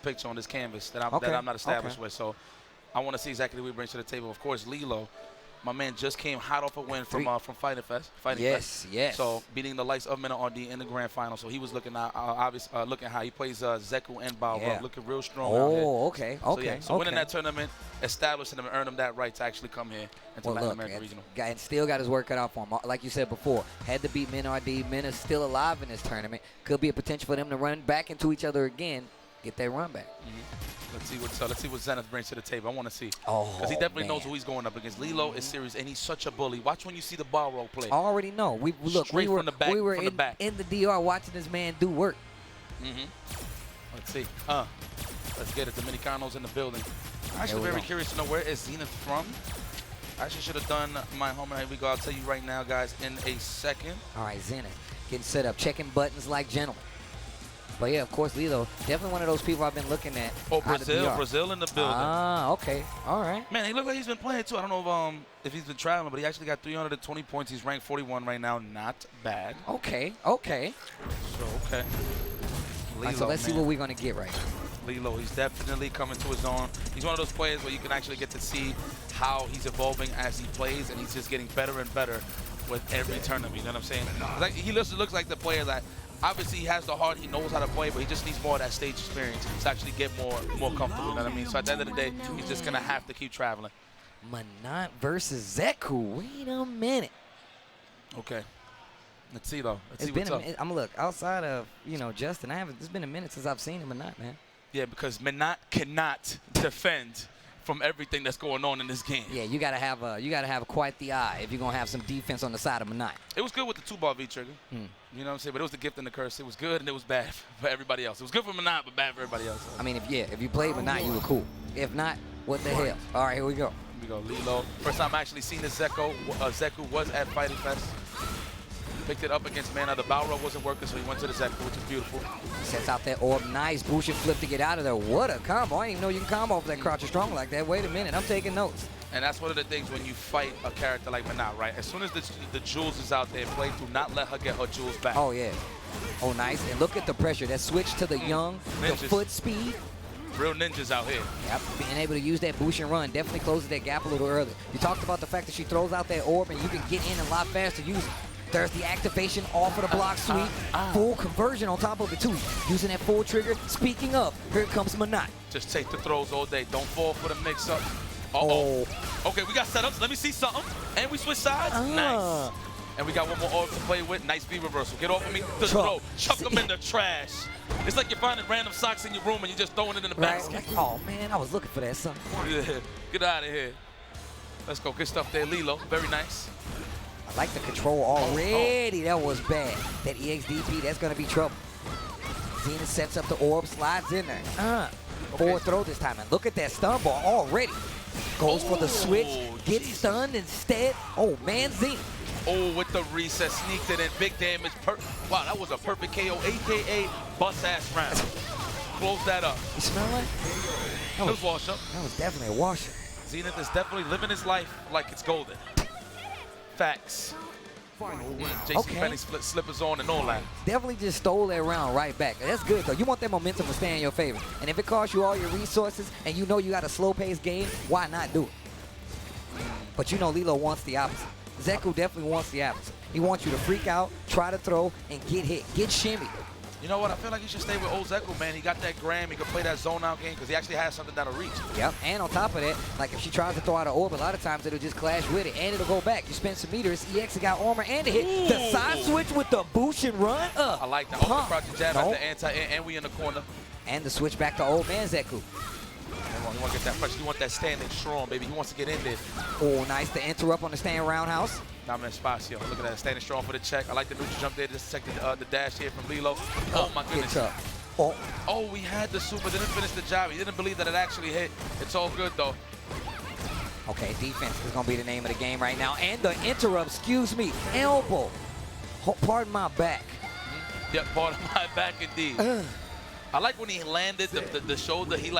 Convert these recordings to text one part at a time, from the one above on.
picture on this canvas that I'm not established with. So I want to see exactly what he brings to the table. Of course, Lilo, my man, just came hot off a win from Fighting Fest. Yes. So beating the likes of Menat in the grand final. So he was looking looking how he plays Zeku and Balrog, looking real strong out here. Okay. So winning that tournament, establishing him and earned him that right to actually come here into Latin American Regional. And still got his work cut out for him. Like you said before, had to beat Menat. Menat's still alive in this tournament. Could be a potential for them to run back into each other again, get that run back. Let's see what Zenith brings to the table. I want to see. Because he definitely knows who he's going up against. Lilo is serious, and he's such a bully. Watch when you see the Balrog play. I already know. We were from the back, in the DR watching this man do work. Let's see. Let's get it. Dominicanos in the building. I'm actually very curious to know where is Zenith from. I actually should have done my homework. Here we go. I'll tell you right now, guys, in a second. All right, Zenith getting set up, checking buttons like gentlemen. But yeah, of course, Lilo, definitely one of those people I've been looking at. Oh, Brazil in the building. Okay. All right. Man, he looks like he's been playing too. I don't know if he's been traveling, but he actually got 320 points. He's ranked 41 right now. Not bad. Okay. So, okay. Lilo, so let's see what we're going to get right now. Lilo, he's definitely coming to his own. He's one of those players where you can actually get to see how he's evolving as he plays, and he's just getting better and better with every tournament. You know what I'm saying? Like, he looks like the player that obviously he has the heart, he knows how to play, but he just needs more of that stage experience to actually get more comfortable. You know what I mean? So at the end of the day, he's just gonna have to keep traveling. Menat versus Zeku. Wait a minute. Okay. Let's see though. Let's see what's up. I'm look outside of Justin. It's been a minute since I've seen him Menat, man. Yeah, because Menat cannot defend from everything that's going on in this game. Yeah, you gotta have quite the eye if you're gonna have some defense on the side of Menat. It was good with the 2-bar V trigger. You know what I'm saying? But it was the gift and the curse. It was good and it was bad for everybody else. It was good for Menat, but bad for everybody else. I mean, if you played Menat, you were cool. If not, what the hell? All right, here we go. Here we go, Lilo. First time I actually seen this Zeku. Zeku was at Fighting Fest. Picked it up against Menat. The Balrog wasn't working, so he went to the Zeku, which is beautiful. Sets out that orb. Nice Bushin flip to get out of there. What a combo. I didn't even know you can combo off that crouch strong like that. Wait a minute. I'm taking notes. And that's one of the things when you fight a character like Menat, right? As soon as the jewels is out there, play through, not let her get her jewels back. Oh, yeah. Oh, nice. And look at the pressure. That switch to the young, the foot speed. Real ninjas out here. Yep, being able to use that Bushin run definitely closes that gap a little earlier. You talked about the fact that she throws out that orb and you can get in a lot faster using it. There's the activation off of the block sweep. Full conversion on top of it, too. Using that full trigger. Speaking of, here comes Menat. Just take the throws all day. Don't fall for the mix-up. Uh-oh. Okay, we got setups. Let me see something. And we switch sides. Nice. And we got one more orb to play with. Nice V reversal. Get off of me. The throw. Chuck them in the trash. It's like you're finding random socks in your room and you're just throwing it in the basket. Oh, man, I was looking for that something. Yeah. Get out of here. Let's go. Good stuff there, Lilo. Very nice. I like the control already. That was bad. That EXDP, that's going to be trouble. Zenith sets up the orb, slides in there. Forward throw this time. And look at that stun ball already. Goes for the switch. Gets stunned instead. Oh, man, Zenith. Oh, with the reset, sneaked it in. Big damage. Wow, that was a perfect KO, a.k.a. bust-ass round. Close that up. You smell like? That was wash-up. That was definitely a wash-up. Zenith is definitely living his life like it's golden. Facts. Jason Penny slippers on and all that. Definitely just stole that round right back. That's good, though. You want that momentum to stay in your favor. And if it costs you all your resources and you know you got a slow-paced game, why not do it? But you know Lilo wants the opposite. Zeku definitely wants the opposite. He wants you to freak out, try to throw, and get hit. Get shimmy. You know what? I feel like you should stay with old Zeku, man. He got that gram. He can play that zone-out game because he actually has something that'll reach. Yep, and on top of that, like if she tries to throw out an orb, a lot of times it'll just clash with it, and it'll go back. You spend some meters. EX got armor and a hit. Ooh. The side switch with the Bushin run. I like that. Open crouching jab at the anti, and we in the corner. And the switch back to old man Zeku. You want to get that pressure. You want that standing strong, baby. He wants to get in there. Oh, nice. The interrupt on the stand roundhouse. Dominant Spacio. Look at that. Standing strong for the check. I like the neutral jump there. Just check the dash here from Lilo. Oh, my goodness. Oh, we had the super. Didn't finish the job. He didn't believe that it actually hit. It's all good, though. Okay, defense is going to be the name of the game right now. And the interrupt, excuse me, elbow. Pardon my back. Yep, pardon my back indeed. I like when he landed the shoulder. He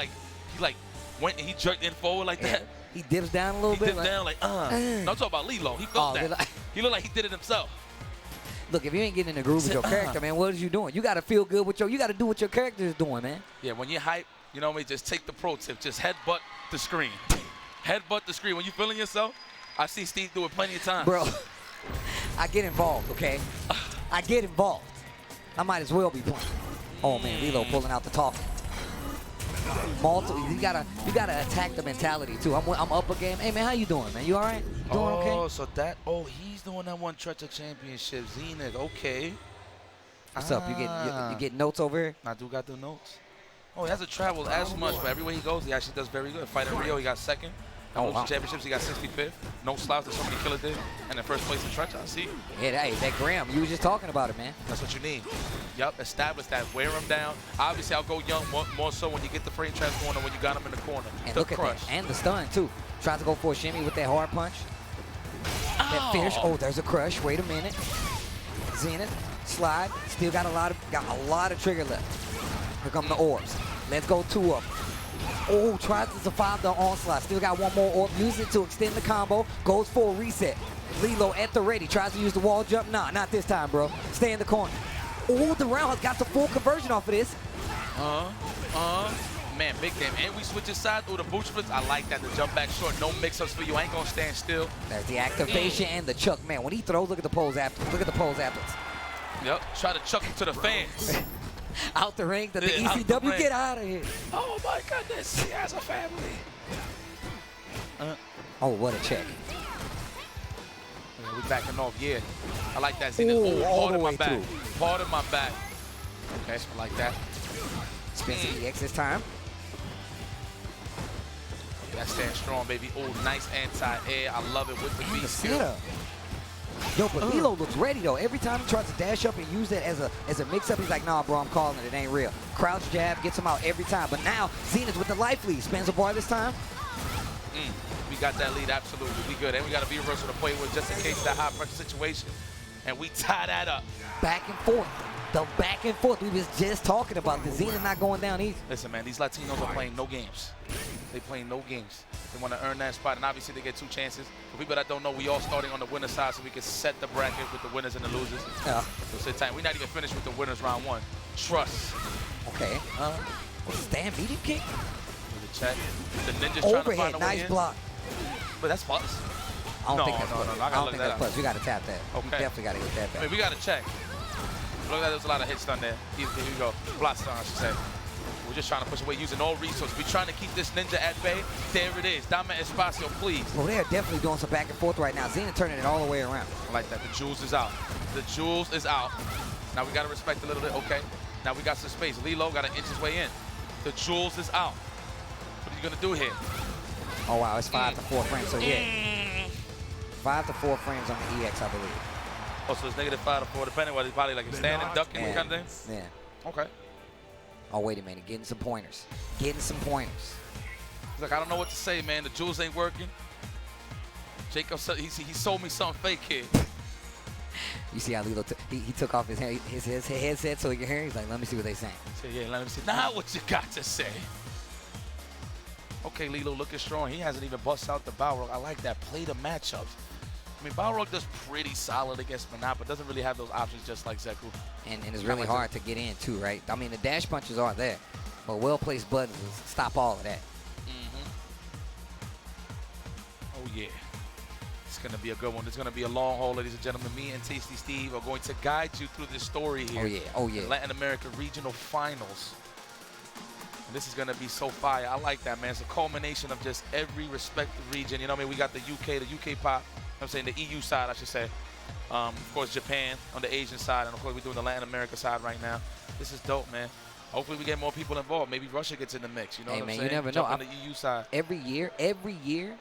went and he jerked in forward like that. He dips down a little bit. He dips down like, No, I'm talking about Lilo. He felt that. He looked like he did it himself. Look, if you ain't getting in the groove with your character, man, what is you doing? You got to feel good with you got to do what your character is doing, man. Yeah, when you're hype, You know what I mean? Just take the pro tip. Just headbutt the screen. Headbutt the screen. When you feeling yourself, I see Steve do it plenty of times. Bro, I get involved, okay? I get involved. I might as well be playing. Oh man, Lilo pulling out the talk. You gotta attack the mentality too. I'm up a game. Hey man, how you doing, man? You all right? You doing okay? Oh, so he's doing that one Treasure Championship. Zenith, okay. What's up? You get notes over here? I do got the notes. Oh, he hasn't traveled as much, but everywhere he goes, he actually does very good. Fight in Rio, he got second. Oh, wow. Championships, he got 65th. No slouch that so many killers did. And in first place in Treasure, I see. Yeah, that Graham, you was just talking about it, man. That's what you need. Yup, establish that. Wear him down. Obviously, I'll go young more so when you get the frame trap corner, when you got him in the corner. And the look crush. at that. And the stun, too. Tries to go for a shimmy with that hard punch. That finish. Oh, there's a crush. Wait a minute. Zenith, slide. Still got a lot of trigger left. Here come the orbs. Let's go 2 of them. Oh, tries to survive the onslaught. Still got one more orb. Use it to extend the combo. Goes for a reset. Lilo at the ready. Tries to use the wall jump. Nah, not this time, bro. Stay in the corner. Oh, the roundhouse got the full conversion off of this. Man, big game. And we switch his side through the boot splits. I like that. The jump back short. No mix-ups for you. I ain't going to stand still. There's the activation and the chuck. Man, when he throws, look at the pose after. Look at the pose afterwards. Yep. Try to chuck him to the fans. Out the ring to the ECW. Get out of here. Oh, my goodness. He has a family. Oh, what a check. Yeah, we backing off. Yeah. I like that. Zenith. Ooh, all Part the of my way back. through. Part of my back. Okay, I like that. Expensive EX this time. That stands strong, baby. Oh, nice anti-air. I love it with the beat skill. Yo, but Lilo looks ready though. Every time he tries to dash up and use it as a mix-up, he's like, nah, bro, I'm calling it. It ain't real. Crouch jab gets him out every time. But now Zenith with the life lead. Spans a bar this time. We got that lead, absolutely. We good. And we got to be reversal to play with just in case that high pressure situation. And we tie that up. Back and forth. The back and forth. We was just talking about the Zenith not going down easy. Listen, man, these Latinos are playing no games. They playing no games. They want to earn that spot, and obviously they get 2 chances. For people that don't know, we all starting on the winner's side so we can set the bracket with the winners and the losers. Yeah. So sit tight. We're not even finished with the winners round 1. Trust. Okay. Stand medium kick. With the check. The ninja's trying to find a way nice in. block. But that's plus. I don't think that's plus. I don't think that's plus. We got to tap that. Okay. We definitely got to hit that back. I mean, we got to check. Look, there's a lot of hits done there. Here we go. Block stun, I should say. We're just trying to push away using all resources. We're trying to keep this ninja at bay. There it is. Dame Espacio, please. Well, they're definitely doing some back and forth right now. Zenith turning it all the way around. I like that. The jewels is out. The jewels is out. Now we got to respect a little bit. Okay. Now we got some space. Lilo got to inch his way in. The jewels is out. What are you going to do here? Oh, wow. It's 5 to 4 frames. So, yeah. 5 to 4 frames on the EX, I believe. Oh, so it's -5 to 4, depending what he's probably like a standing, ducking kind of thing? Yeah. Okay. Oh, wait a minute. Getting some pointers. Getting some pointers. He's like, I don't know what to say, man. The jewels ain't working. Jacob, he sold me something fake here. You see how Lilo he took off his headset so he can hear? He's like, let me see what they saying. So, yeah, let me see. Now what you got to say? Okay, Lilo looking strong. He hasn't even bust out the Balrog. I like that. Play the matchups. I mean, Balrog does pretty solid against Menat, but doesn't really have those options just like Zeku. And it's really hard to get in, too, right? I mean, the dash punches are there, but well-placed buttons stop all of that. Oh, yeah. It's going to be a good one. It's going to be a long haul, ladies and gentlemen. Me and Tasty Steve are going to guide you through this story here. Oh, yeah. Oh, yeah. Latin America Regional Finals. And this is going to be so fire. I like that, man. It's a culmination of just every respective region. You know what I mean? We got the UK pop. I'm saying the EU side, I should say. Of course, Japan on the Asian side, and of course, we're doing the Latin America side right now. This is dope, man. Hopefully, we get more people involved. Maybe Russia gets in the mix. You know what I'm saying? You never Jump know. on the EU side. Every year,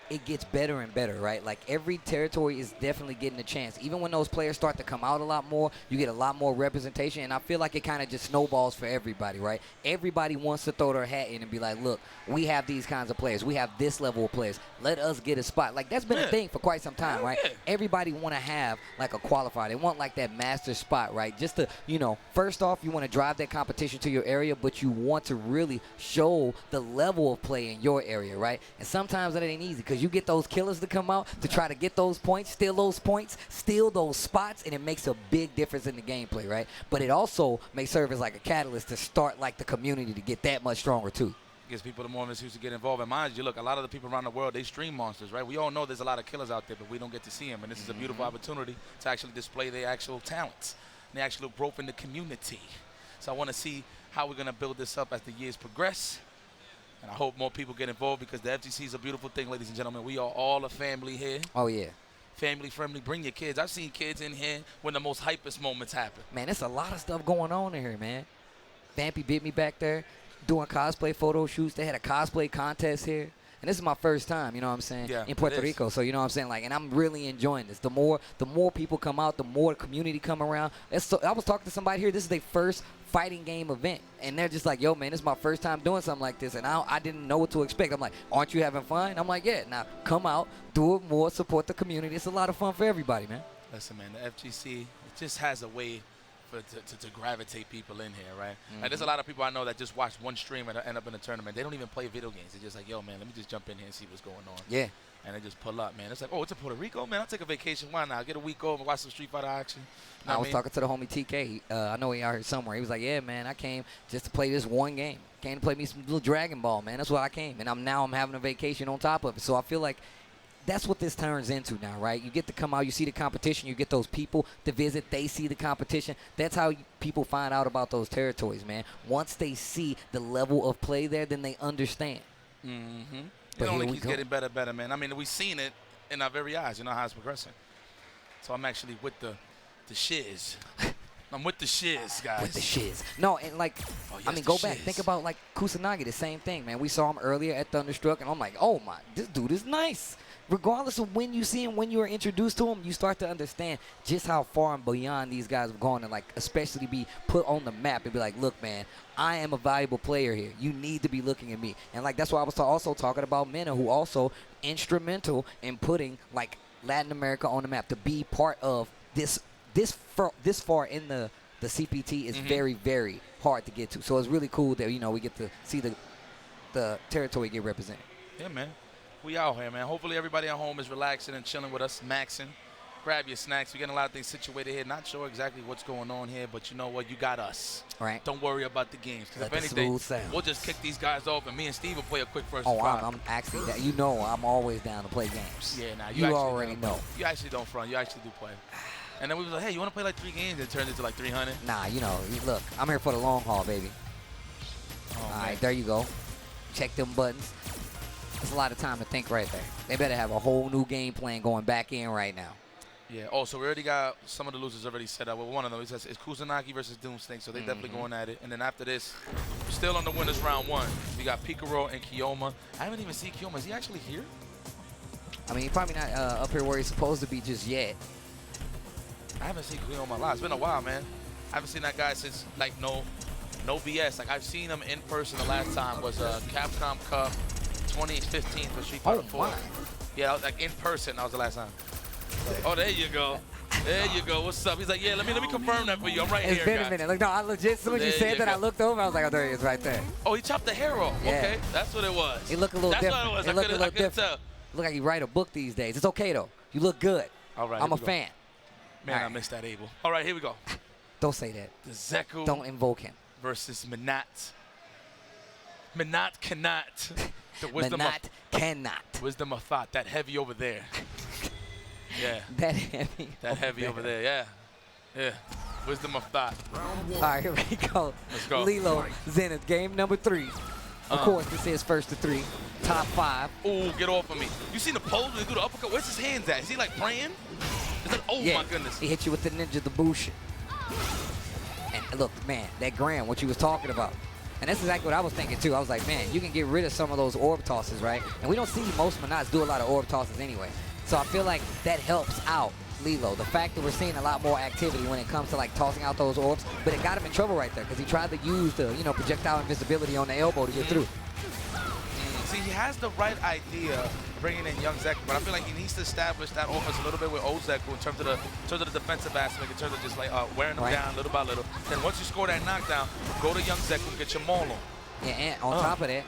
it gets better and better, right? Like, every territory is definitely getting a chance. Even when those players start to come out a lot more, you get a lot more representation, and I feel like it kind of just snowballs for everybody, right? Everybody wants to throw their hat in and be like, look, we have these kinds of players. We have this level of players. Let us get a spot. Like, that's been a thing for quite some time, right? Everybody want to have, like, a qualifier. They want, like, that master spot, right? Just to, you know, first off, you want to drive that competition to your area, but you want to really show the level of play in your area, right? And sometimes that ain't easy because you get those killers to come out to try to get those points, steal those spots, and it makes a big difference in the gameplay, right? But it also may serve as like a catalyst to start like the community to get that much stronger too. gives people the more excuse to get involved. And mind you, look, a lot of the people around the world, they stream monsters, right? We all know there's a lot of killers out there, but we don't get to see them. And this is a beautiful opportunity to actually display their actual talents and the actual growth in the community. So I want to see how we're going to build this up as the years progress. And I hope more people get involved because the FGC is a beautiful thing, ladies and gentlemen. We are all a family here. Oh, yeah. Family friendly. Bring your kids. I've seen kids in here when the most hypest moments happen. Man, there's a lot of stuff going on in here, man. Vampy bit me back there doing cosplay photo shoots. They had a cosplay contest here. And this is my first time, you know what I'm saying, in Puerto Rico. So, you know what I'm saying? Like, and I'm really enjoying this. The more people come out, the more community come around. I was talking to somebody here. This is their first fighting game event. And they're just like, yo, man, this is my first time doing something like this. And I didn't know what to expect. I'm like, aren't you having fun? I'm like, yeah. Now, come out, do it more, support the community. It's a lot of fun for everybody, man. Listen, man, the FGC, it just has a way to gravitate people in here, right? Like, there's a lot of people I know that just watch one stream and end up in a tournament. They don't even play video games. They're just like, yo, man, let me just jump in here and see what's going on. Yeah. And they just pull up, man. It's like, oh, it's in Puerto Rico? Man, I'll take a vacation. Why not? I'll get a week over and watch some Street Fighter action. You know I was talking to the homie TK. I know he out here somewhere. He was like, yeah, man, I came just to play this one game. Came to play me some little Dragon Ball, man. That's what I came. And now I'm having a vacation on top of it. So I feel like that's what this turns into now, right? You get to come out, you see the competition, you get those people to visit, they see the competition. That's how people find out about those territories, man. Once they see the level of play there, then they understand. It only keeps getting better and better, man. I mean, we've seen it in our very eyes, you know how it's progressing. So I'm actually with the shiz. I'm with the shiz, guys. With the shiz. No, and like, I mean, go back. Think about like Kusanagi, the same thing, man. We saw him earlier at Thunderstruck, and I'm like, oh my, this dude is nice. Regardless of when you see him, when you are introduced to him, you start to understand just how far and beyond these guys have gone and, like, especially be put on the map and be like, look, man, I am a valuable player here. You need to be looking at me. And, like, that's why I was also talking about Menat, who also instrumental in putting, like, Latin America on the map. To be part of this far in the CPT is very, very hard to get to. So it's really cool that, you know, we get to see the territory get represented. Yeah, man. We out here, man. Hopefully everybody at home is relaxing and chilling with us, maxing. Grab your snacks. We're getting a lot of things situated here. Not sure exactly what's going on here, but you know what? You got us. Right. Don't worry about the games. Because if anything, we'll just kick these guys off, and me and Steve will play a quick first. Oh, I'm actually that. You know, I'm always down to play games. Yeah, now you already know. You actually don't front. You actually do play. And then we was like, hey, you want to play like 3 games? It turned into like 300. Nah, you know, look, I'm here for the long haul, baby. All right, there you go. Check them buttons. There's a lot of time to think right there. They better have a whole new game plan going back in right now. Yeah. Oh, so we already got some of the losers already set up. Well, one of them is Kusanagi versus Doomsnake, so they're definitely going at it. And then after this, we're still on the winners round 1. We got Picaro and Kiyoma. I haven't even seen Kiyoma. Is he actually here? I mean, he's probably not up here where he's supposed to be just yet. I haven't seen Kiyoma live. It's been a while, man. I haven't seen that guy since, like, no BS. Like, I've seen him in person the last time was Capcom Cup 2015 for Street Fighter 4. Yeah, like in person, that was the last time. Oh, there you go. There you go. What's up? He's like, yeah, let me confirm that for you. I'm right here, It's been a minute. Look, no, I legit, as soon as you said that, I looked over, I was like, oh, there he is right there. Oh, he chopped the hair off. Yeah. Okay, that's what it was. He looked a little different. That's what it was. He looked a little different. Tell. Look like he write a book these days. It's okay, though. You look good. All right, I'm a fan. Man, I missed that Abel. All right, here we go. Don't say that. The Zeku. Don't invoke him. Versus Menat. Menat cannot. The wisdom Menat cannot. Wisdom of thought. That heavy over there. Yeah. That heavy. That heavy over there. Yeah. Yeah. Wisdom of thought. All right, here we go. Let's go. Lilo, Zenith, game number 3. Of course, this is first to 3. Top 5. Ooh, get off of me. You seen the pose when he do the uppercut? Where's his hands at? Is he like praying? Is it, oh, my goodness. He hit you with the ninja, the bullshit. And look, man, that Graham, what you was talking about. And that's exactly what I was thinking, too. I was like, man, you can get rid of some of those orb tosses, right? And we don't see most Menats do a lot of orb tosses anyway. So I feel like that helps out Lilo. The fact that we're seeing a lot more activity when it comes to, like, tossing out those orbs. But it got him in trouble right there because he tried to use the, you know, projectile invisibility on the elbow to get through. See, he has the right idea bringing in young Zeku, but I feel like he needs to establish that offense a little bit with old Zeku in terms of the defensive aspect, in terms of just like wearing him down little by little. Then once you score that knockdown, go to young Zeku and get your maul on. Yeah, and on top of that,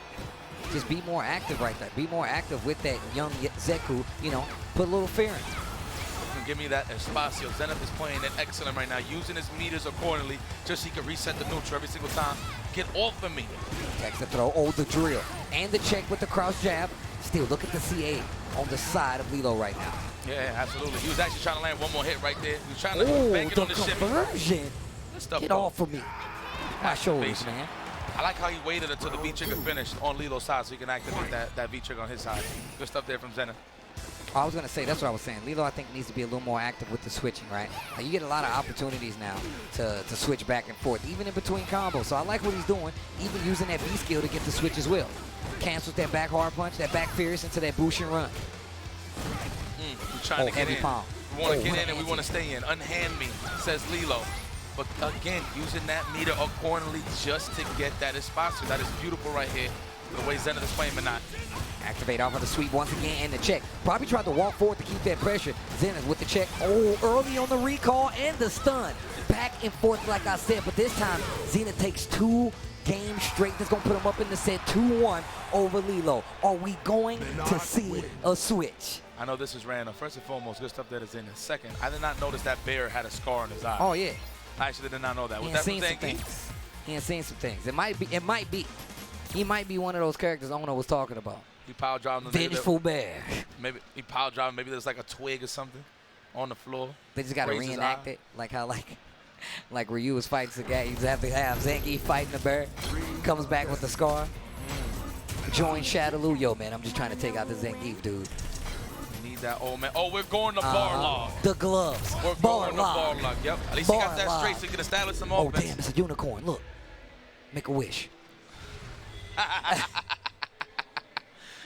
just be more active right there. Be more active with that young Zeku, you know, put a little fear in. Give me that espacio. Zenith is playing it excellent right now, using his meters accordingly, just so he can reset the neutral every single time. Get off of me. Takes the throw. Oh, the drill. And the check with the cross jab. Still, look at the C8 on the side of Lilo right now. Yeah, absolutely. He was actually trying to land one more hit right there. He was trying to bank it on the shimmy. Conversion. Good stuff, Get though. off of me. My shoulders, man. I like how he waited until the V-trigger finished on Lilo's side so he can activate that V-trigger on his side. Good stuff there from Zenith. I was going to say, that's what I was saying. Lilo, I think, needs to be a little more active with the switching, right? Like, you get a lot of opportunities now to switch back and forth, even in between combos. So I like what he's doing, even using that V skill to get the switch as well. Cancels that back hard punch, that back fierce into that Bushin run. We're trying to get heavy in. palm. We want to get in and we want to stay in. Unhand me, says Lilo. But again, using that meter accordingly just to get that espacio. That is beautiful right here. The way Zenith is playing Menat. Activate off of the sweep once again and the check. Probably tried to walk forward to keep that pressure. Zenith with the check. Oh, early on the recall and the stun. Back and forth like I said, but this time Zenith takes 2 games straight. That's going to put him up in the set 2-1 over Lilo. Are we going to see a switch? I know this is random. First and foremost, good stuff that is in. Second, I did not notice that bear had a scar on his eye. Oh, yeah. I actually did not know that. He Was ain't that from seen some Zenith? things. He ain't seen some things. It might be. He might be one of those characters Ono was talking about. He power driving. Vengeful bear. Maybe he power driving. Maybe there's like a twig or something on the floor. They just got to reenact it, like how like Ryu was fighting Sagat. You just have to have Zangief fighting the bear. Comes back with the scar. Join Shadaloo. Yo, man, I'm just trying to take out the Zangief, dude. We need that old man. Oh, we're going to Balrog. The gloves. We're going to Balrog. Yep. At least he got that straight so he can establish some offense. Oh, damn, it's a unicorn. Look. Make a wish.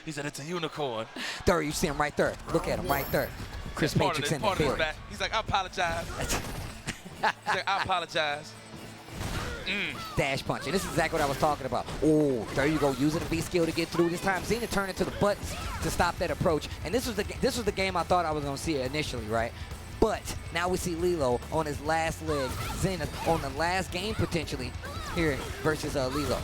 He said it's a unicorn. There, you see him right there. Look at him right there. Chris Matrix in the building. He's like, I apologize. He's like, I apologize. Dash punch. And this is exactly what I was talking about. Oh, there you go. Using the V skill to get through. This time, Zenith turned into the buttons to stop that approach. And this was the game I thought I was going to see initially, right? But now we see Lilo on his last leg. Zenith on the last game potentially here versus Lilo.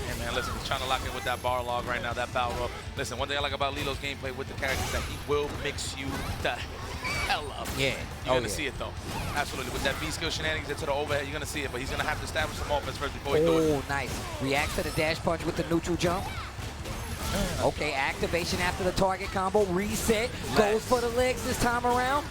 Yeah, man, listen, he's trying to lock in with that Balrog right now, that Balrog. Listen, one thing I like about Lilo's gameplay with the characters is that he will mix you the hell up. Yeah. You're going to see it, though. Absolutely. With that V-skill shenanigans into the overhead, you're going to see it, but he's going to have to establish some offense first before he do it. Oh, nice. Reacts to the dash punch with the neutral jump. Okay, activation after the target combo. Reset. Goes for the legs this time around.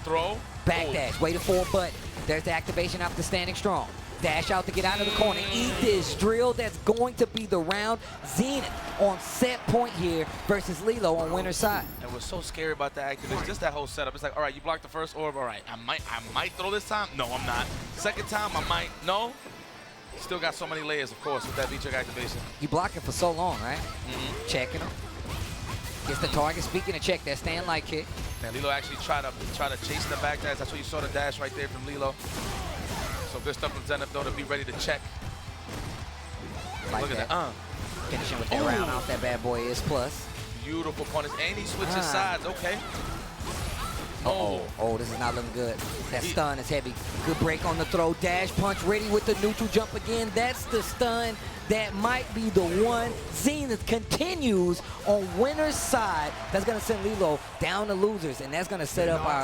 Throw. Back dash. Waited for a button. There's the activation after standing strong. Dash out to get out of the corner. Eat this drill. That's going to be the round. Zenith on set point here versus Lilo on winner's side. And what's so scary about that activation, just that whole setup. It's like, all right, you blocked the first orb. All right, I might throw this time. No, I'm not. Second time, I might. No. Still got so many layers, of course, with that V-check activation. You block it for so long, right? Checking him. Gets the target. Speaking of check, that stand light kick. And Lilo actually tried to chase the back dash. That's what you saw the dash right there from Lilo. So good stuff from Zenith, though, to be ready to check. Like Look at that. Finishing with that round off. That bad boy is plus. Beautiful punish. And he switches sides. Okay. Oh, this is not looking good. That stun is heavy. Good break on the throw. Dash punch ready with the neutral jump again. That's the stun. That might be the one. Zenith continues on winner's side. That's going to send Lilo down to losers, and that's going to set up our